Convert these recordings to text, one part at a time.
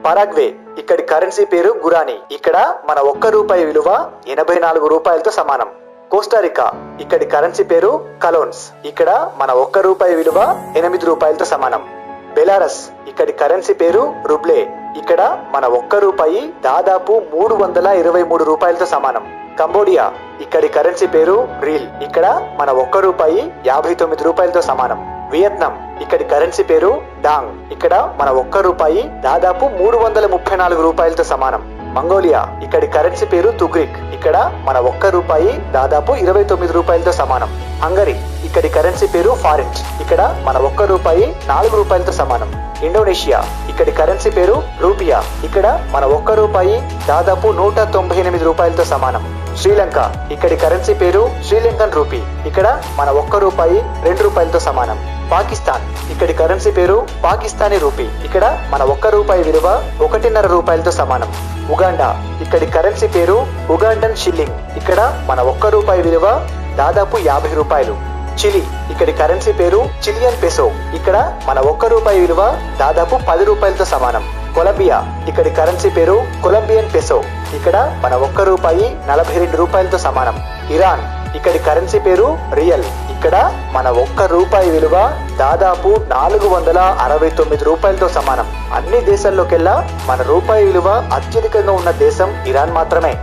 Paraguay ఇక్కడి currency పేరు గురానీ. ఇక్కడ మన 1 రూపాయి విలువ 84 రూపాయలతో సమానం. కోస్టారికా ఇక్కడి కరెన్సీ పేరు కలోన్స్. ఇక్కడ మన 1 రూపాయి విలువ 8 రూపాయలతో సమానం. బెలారస్ ఇక్కడి కరెన్సీ పేరు రూబ్లే. ఇక్కడ మన 1 రూపాయి దాదాపు 323 రూపాయలతో సమానం. కంబోడియా ఇక్కడి కరెన్సీ పేరు రీల్. ఇక్కడ మన 1 రూపాయి 59 రూపాయలతో సమానం. వియత్నాం ఇక్కడి కరెన్సీ పేరు డాంగ్. ఇక్కడ మన 1 రూపాయి దాదాపు 334 రూపాయలతో సమానం. మంగోలియా ఇక్కడి కరెన్సీ పేరు తుగ్రిక్. ఇక్కడ మన 1 రూపాయి దాదాపు 29 రూపాయలతో సమానం. హంగరీ ఇక్కడి కరెన్సీ పేరు ఫారెంట్. ఇక్కడ మన 1 రూపాయి 4 రూపాయలతో సమానం. ఇండోనేషియా ఇక్కడి కరెన్సీ పేరు రూపియా. ఇక్కడ మన 1 రూపాయి దాదాపు 198 రూపాయలతో సమానం. శ్రీలంక ఇక్కడి కరెన్సీ పేరు శ్రీలంకన్ రూపీ. ఇక్కడ మన 1 రూపాయి 2 రూపాయలతో సమానం. పాకిస్తాన్ ఇక్కడి కరెన్సీ పేరు పాకిస్తానీ రూపీ. ఇక్కడ మన 1 రూపాయి విలువ 1.5 రూపాయలతో సమానం. ఉగాండా ఇక్కడి కరెన్సీ పేరు ఉగాండన్ షిల్లింగ్. ఇక్కడ మన 1 రూపాయి విలువ దాదాపు 50 రూపాయలు. చిలీ ఇక్కడి కరెన్సీ పేరు చిలియన్ పెసో. ఇక్కడ మన 1 రూపాయి విలువ దాదాపు 10 రూపాయలతో సమానం. కొలంబియా ఇక్కడి కరెన్సీ పేరు కొలంబియన్ పెసో. ఇక్కడ మన 1 రూపాయి 42 రూపాయలతో సమానం. ఇరాన్ ఇక్కడి కరెన్సీ పేరు రియల్. ఇక్కడ మన 1 రూపాయి విలువ దాదాపు 469 రూపాయలతో సమానం. అన్ని దేశాల్లోకెల్లా మన రూపాయి విలువ అత్యధికంగా ఉన్న దేశం ఇరాన్ మాత్రమే.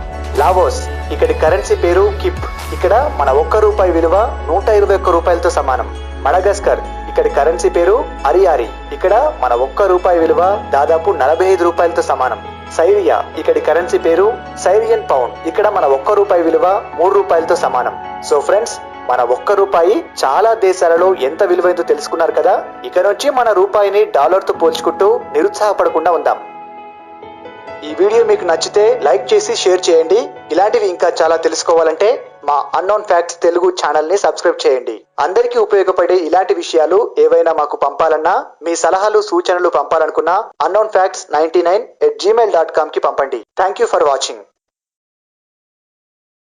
లావోస్ ఇక్కడి కరెన్సీ పేరు కిప్. ఇక్కడ మన 1 రూపాయి విలువ 121 రూపాయలతో సమానం. మడగాస్కర్ ఇక్కడి కరెన్సీ పేరు అరియారి. ఇక్కడ మన 1 రూపాయి విలువ దాదాపు 45 రూపాయలతో సమానం. సైరియా ఇక్కడి కరెన్సీ పేరు సైరియన్ పౌండ్. ఇక్కడ మన 1 రూపాయి విలువ 3 రూపాయలతో సమానం. సో ఫ్రెండ్స్, మన 1 రూపాయి చాలా దేశాలలో ఎంత విలువైందో తెలుసుకున్నారు కదా. ఇక నుంచి మన రూపాయిని డాలర్తో పోల్చుకుంటూ నిరుత్సాహపడకుండా ఉందాం. ఈ వీడియో మీకు నచ్చితే లైక్ చేసి షేర్ చేయండి. ఇలాంటివి ఇంకా చాలా తెలుసుకోవాలంటే మా అన్నోన్ ఫ్యాక్ట్స్ తెలుగు ఛానల్ ని సబ్స్క్రైబ్ చేయండి. అందరికీ ఉపయోగపడే ఇలాంటి విషయాలు ఏవైనా మాకు పంపాలన్నా, మీ సలహాలు సూచనలు పంపాలనుకున్నా unknownfacts99@gmail.com కి పంపండి. Thank you for watching.